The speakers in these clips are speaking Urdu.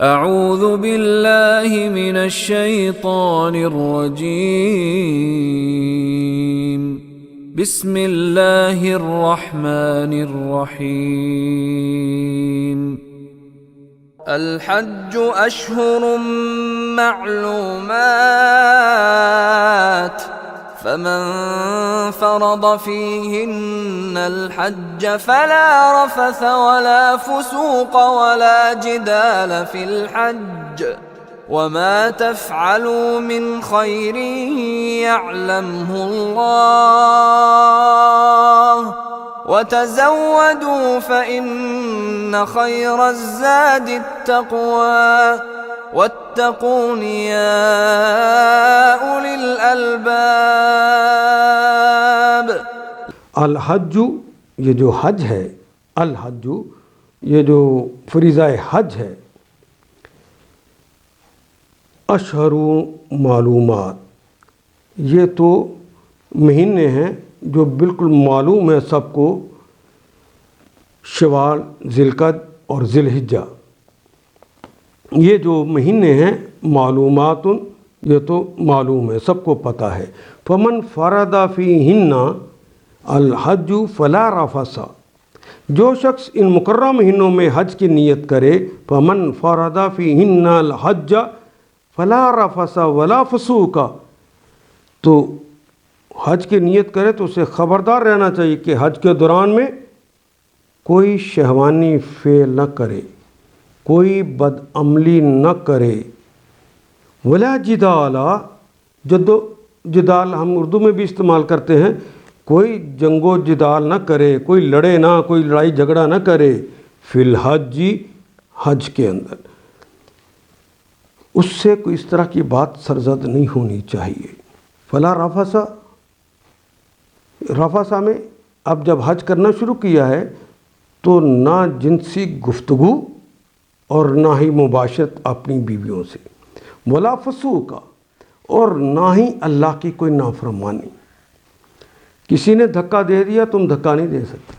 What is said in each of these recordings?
اعوذ باللہ من الشیطان الرجیم بسم اللہ الرحمن الرحیم الحج اشہر معلومات فمن فرض فيهن الحج فلا رفث ولا فسوق ولا جدال في الحج وما تفعلوا من خير يعلمه الله وتزودوا فإن خير الزاد التقوى واتقون يا أولي الألباب۔ الحج، یہ جو حج ہے، الحج یہ جو فریضہ حج ہے، اشہر معلومات، یہ تو مہینے ہیں جو بالکل معلوم ہے سب کو، شوال، ذی القعدہ اور ذی الحجہ، یہ جو مہینے ہیں معلومات، یہ تو معلوم ہے، سب کو پتہ ہے۔ فمن فرض فیہن الحج فلا رفث، جو شخص ان مقررہ مہینوں میں حج کی نیت کرے، فمن فرض فیہن الحج فلا رفث ولا فسوق، تو حج کی نیت کرے تو اسے خبردار رہنا چاہیے کہ حج کے دوران میں کوئی شہوانی فعل نہ کرے، کوئی بد عملی نہ کرے، ولا جدال، جدال ہم اردو میں بھی استعمال کرتے ہیں، کوئی جنگ و جدال نہ کرے، کوئی لڑے نہ، کوئی لڑائی جھگڑا نہ کرے، فی الحج، حج کے اندر اس سے کوئی اس طرح کی بات سرزد نہیں ہونی چاہیے۔ فلا رفث، رفث میں اب جب حج کرنا شروع کیا ہے تو نہ جنسی گفتگو اور نہ ہی مباشرت اپنی بیویوں سے، ولا فسوق، اور نہ ہی اللہ کی کوئی نافرمانی۔ کسی نے دھکا دے دیا، تم دھکا نہیں دے سکتے،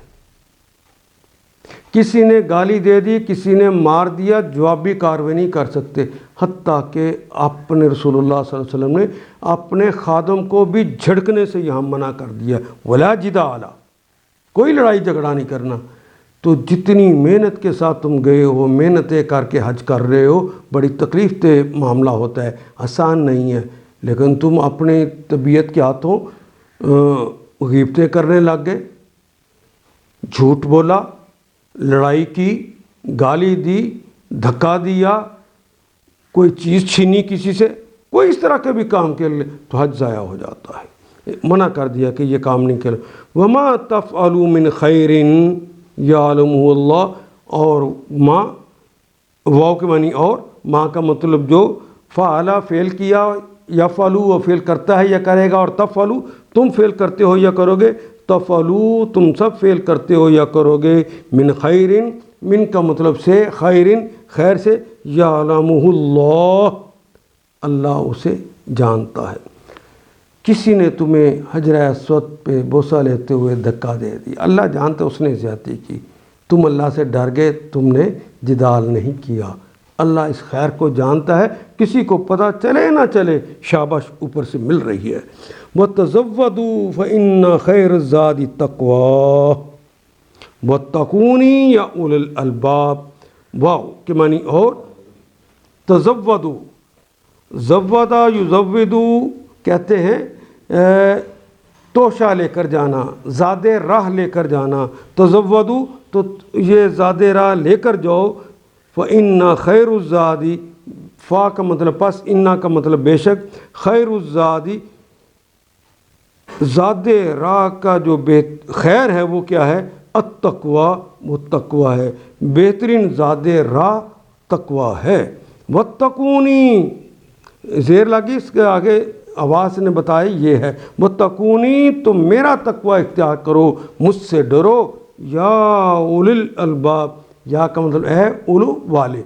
کسی نے گالی دے دی، کسی نے مار دیا، جوابی کارروائی نہیں کر سکتے، حتیٰ کہ اپنے رسول اللہ صلی اللہ علیہ وسلم نے اپنے خادم کو بھی جھڑکنے سے یہاں منع کر دیا، ولا جدال، کوئی لڑائی جھگڑا نہیں کرنا۔ تو جتنی محنت کے ساتھ تم گئے ہو، محنتیں کر کے حج کر رہے ہو، بڑی تکلیف دہ معاملہ ہوتا ہے، آسان نہیں ہے، لیکن تم اپنے طبیعت کے ہاتھوں غیبتیں کرنے لگ گئے، جھوٹ بولا، لڑائی کی، گالی دی، دھکا دیا، کوئی چیز چھینی کسی سے، کوئی اس طرح کے بھی کام کر لے تو حج ضائع ہو جاتا ہے۔ منع کر دیا کہ یہ کام نہیں کرو۔ وما تفعلوا من خیر یعلمہ اللہ، اور ما واو کے معنی اور، ما کا مطلب جو، فعلا فعل کیا، یفعلوا وہ فعل کرتا ہے یا کرے گا، اور تفعلوا تم فعل کرتے ہو یا کرو گے، تفعلوا تم سب فعل کرتے ہو یا کرو گے، من خیر، من کا مطلب سے، خیر خیر سے، یعلمہ اللہ اللہ اسے جانتا ہے۔ کسی نے تمہیں حجر اسود پہ بوسہ لیتے ہوئے دھکا دے دی، اللہ جانتا اس نے زیادتی کی، تم اللہ سے ڈر گئے، تم نے جدال نہیں کیا، اللہ اس خیر کو جانتا ہے، کسی کو پتہ چلے نہ چلے، شاباش اوپر سے مل رہی ہے۔ وَتَزَوَّدُوا فَإِنَّ خَيْرَ الزَّادِ التَّقْوَىٰ وَاتَّقُونِ يَا أُولِي الْأَلْبَابِ، واو کے معنی اور، تزودوا، زودا یزودو کہتے ہیں توشہ لے کر جانا، زادِ راہ لے کر جانا، تزودو تو یہ زادِ راہ لے کر جاؤ، فَإِنَّ خَيْرُ الزَّادِ، فا کا مطلب پس، اِنَّا کا مطلب بے شک، خیر الزاد، زادِ راہ کا جو خیر ہے وہ کیا ہے، التقویٰ، وہ تقویٰ ہے، بہترین زادِ راہ تقویٰ ہے۔ وَاتَّقُونِی، زیر لگی اس کے آگے آواز نے بتائی یہ ہے، وَاتَّقُونِی، تم میرا تقویٰ اختیار کرو، مجھ سے ڈرو، یا اولی الالباب، یا کا مطلب ہے اولو والے،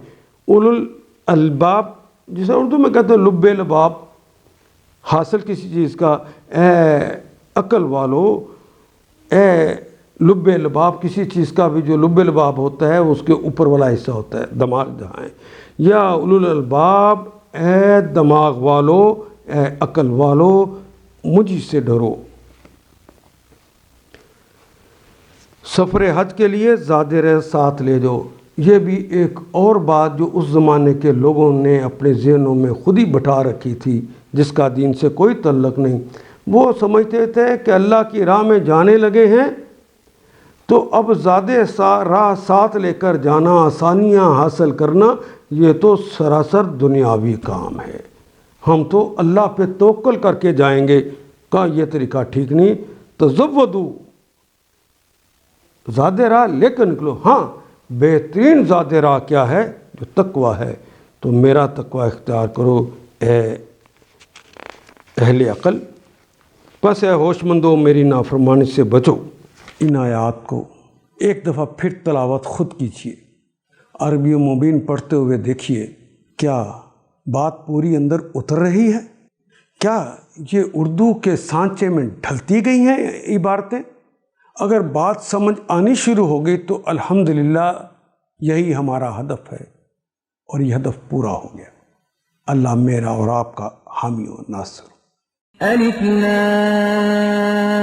اولو الالباب جسے اردو میں کہتے ہیں لب لباب، حاصل کسی چیز کا، اے عقل والو، اے لب لباب کسی چیز کا بھی جو لب لباب ہوتا ہے اس کے اوپر والا حصہ ہوتا ہے، دماغ جہاں ہے۔ یا اولو الالباب، اے دماغ والو، اے عقل والو، مجھ سے ڈرو۔ سفر حج کے لیے زاد رہ ساتھ لے جاؤ۔ یہ بھی ایک اور بات جو اس زمانے کے لوگوں نے اپنے ذہنوں میں خود ہی بٹھا رکھی تھی، جس کا دین سے کوئی تعلق نہیں۔ وہ سمجھتے تھے کہ اللہ کی راہ میں جانے لگے ہیں تو اب زیادہ راہ ساتھ لے کر جانا، آسانیاں حاصل کرنا، یہ تو سراسر دنیاوی کام ہے، ہم تو اللہ پہ توکل کر کے جائیں گے۔ کہا یہ طریقہ ٹھیک نہیں، تزودو، زیادہ راہ لے کر نکلو۔ ہاں بہترین زیادہ راہ کیا ہے؟ جو تقوی ہے، تو میرا تقوی اختیار کرو اے اہل عقل۔ پس اے ہوش مندو میری نافرمانی سے بچو۔ ان آیات کو ایک دفعہ پھر تلاوت خود کیجیے، عربی مبین پڑھتے ہوئے دیکھیے کیا بات پوری اندر اتر رہی ہے؟ کیا یہ اردو کے سانچے میں ڈھلتی گئی ہیں عبارتیں؟ اگر بات سمجھ آنی شروع ہو گئی تو الحمدللہ یہی ہمارا ہدف ہے، اور یہ ہدف پورا ہو گیا۔ اللہ میرا اور آپ کا حامی و ناصر۔ الف لام